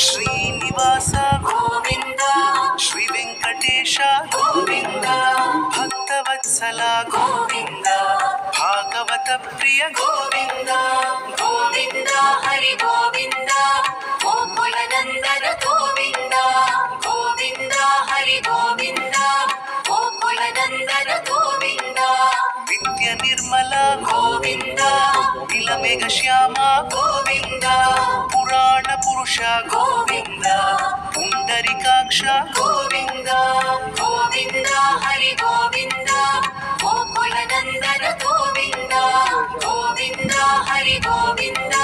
శ్రీనివాస గోవింద, శ్రీ వెంకటేశ గోవింద, భక్తవత్సల గోవింద, భాగవత ప్రియ గోవింద, గోవింద హరి గోవింద, గోకుల నందన గోవింద, గోవింద హరి గోవింద, గోకుల నందన గోవింద, నిత్య నిర్మల గోవింద, నీలమేఘ శ్యామ గోవింద, పురాణ పురుష గోవింద, పుండరీకాక్ష గోవింద, గోవింద హరి గోవింద, గోకుల నందన గోవింద, గోవింద హరి గోవింద,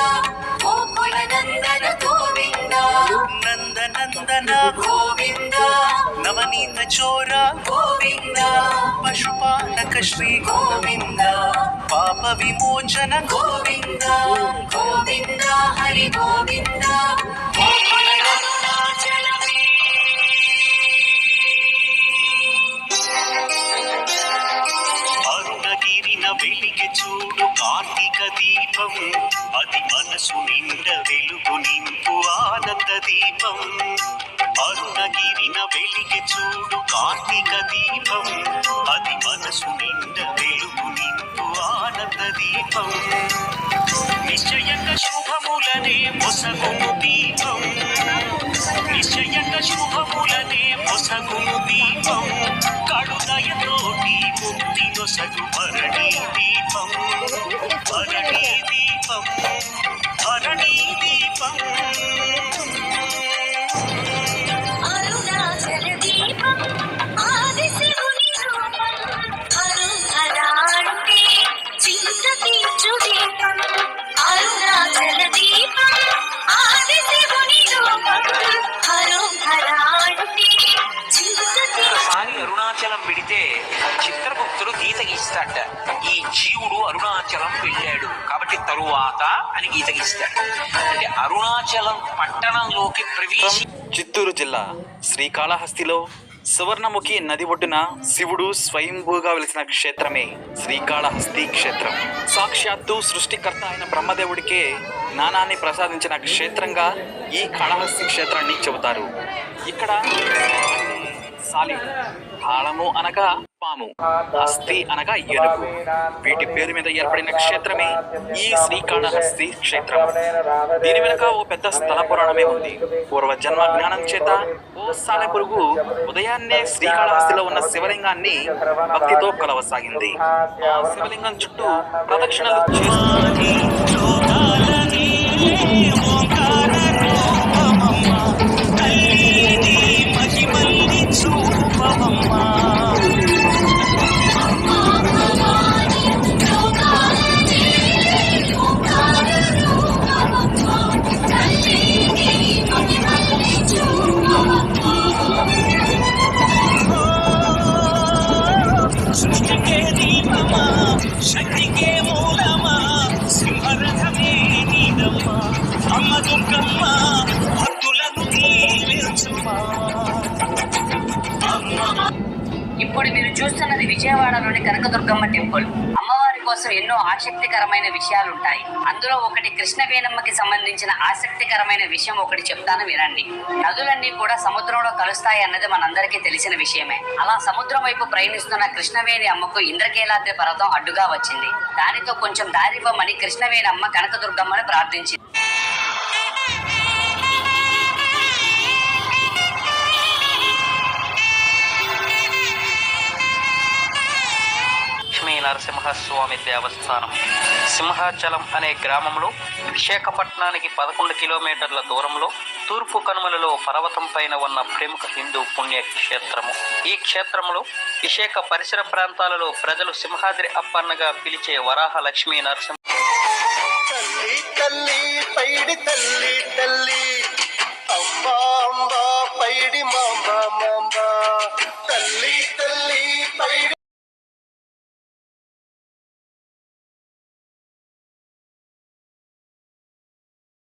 గోకుల నందన గోవింద, నందనందన గోవింద, నవనీత చోర గోవింద, పశుపాలక శ్రీ గోవింద, పాప విమోచన గోవింద, గోవింద హరి గోవింద, గోకుల అరుణాచలమే. అరుణగిరిన వెలిగి చూడు కార్తీక దీపం, అది మనసు నిండ వెలుగు నింపు ఆనంద దీపం. అరుణగిరిన వెలిగి చూడు కార్తీక దీపం, అది మనసు నిండ వెలుగు నింపు ఆనంద దీపం. నిశ్చయంగా శుభములనే మొసగును దీపం, నిశ్చయంగా శుభములనే మొసగును దీపం, కడుదయతోటి ముక్తి నొసగు భరణీ దీపం, భరణీ దీపం, భరణీ దీపం. అరుణాచల దీపం ఆది శివుని రూపం, హరుహరాంటే చింత తీర్చు దీపం. అరుణాచల దీపం ఆది శివుని రూపం, హరుహరాంటే చింత తీర్చు. అరుణాచలం విడితే చిత్రగుప్తుడు గీత గీస్తాడ. ఈ జీవుడు అరుణాచలం వెళ్ళాడు కాబట్టి తరువాత అని గీత గీస్తాడు. అంటే అరుణాచలం పట్టణంలోకి ప్రవేశి. చిత్తూరు జిల్లా శ్రీకాళహస్తిలో సువర్ణముఖి నది ఒడ్డున శివుడు స్వయంభూగా వెలిసిన క్షేత్రమే శ్రీకాళహస్తి క్షేత్రం. సాక్షాత్తు సృష్టికర్త అయిన బ్రహ్మదేవుడికే జ్ఞానాన్ని ప్రసాదించిన క్షేత్రంగా ఈ కాళహస్తి క్షేత్రాన్ని చెబుతారు. ఇక్కడ సాలి, కాళము అనగా పాము, హస్తి అనగా ఏనుగు, వీటి పేరు మీద ఏర్పడిన క్షేత్రమే ఈ శ్రీకాళహస్తి క్షేత్రం. దీని వెనుక ఓ పెద్ద స్థల పురాణమే ఉంది. పూర్వజన్మ జ్ఞానం చేత ఓ సాలెపురుగు ఉదయాన్నే శ్రీకాళహస్తిలో ఉన్న శివలింగాన్ని భక్తితో కొలవసాగింది. ఆ శివలింగం చుట్టూ ప్రదక్షిణలు చేస్తూ సృష్టికే దీపమా, శక్తికే మూలమా, సింహరథమే నీదమ్మా, అమ్మ దుర్గమ్మ భక్తులను దీవించుమా. ఇప్పుడు మీరు చూస్తున్నది విజయవాడలోని కనకదుర్గమ్మ టెంపుల్. అమ్మవారి కోసం ఎన్నో ఆసక్తికరమైన విషయాలు ఉంటాయి. అందులో ఒకటి కృష్ణవేణమ్మకి సంబంధించిన ఆసక్తికరమైన విషయం ఒకటి చెప్తాను వినండి. నదులన్నీ కూడా సముద్రంలో కలుస్తాయి అన్నది మనందరికీ తెలిసిన విషయమే. అలా సముద్రం వైపు ప్రయాణిస్తున్న కృష్ణవేణి అమ్మకు ఇంద్రకీలాద్రి పర్వతం అడ్డుగా వచ్చింది. దానితో కొంచెం దారివ్వమని కృష్ణవేణి అమ్మ కనకదుర్గమ్మని ప్రార్థించింది. లక్ష్మీ నరసింహస్వామి దేవస్థానం సింహాచలం అనే గ్రామంలో విశాఖపట్నానికి 11 కిలోమీటర్ల దూరంలో తూర్పు కనుమలలో పర్వతం పైన ఉన్న ప్రముఖ హిందూ పుణ్యక్షేత్రము. ఈ క్షేత్రంలో విశాఖ పరిసర ప్రాంతాలలో ప్రజలు సింహాద్రి అప్పన్నగా పిలిచే వరాహ లక్ష్మీ నరసింహ తల్లి తల్లి పైడి తల్లి తల్లి అమ్మా అమ్మా పైడి మాంబ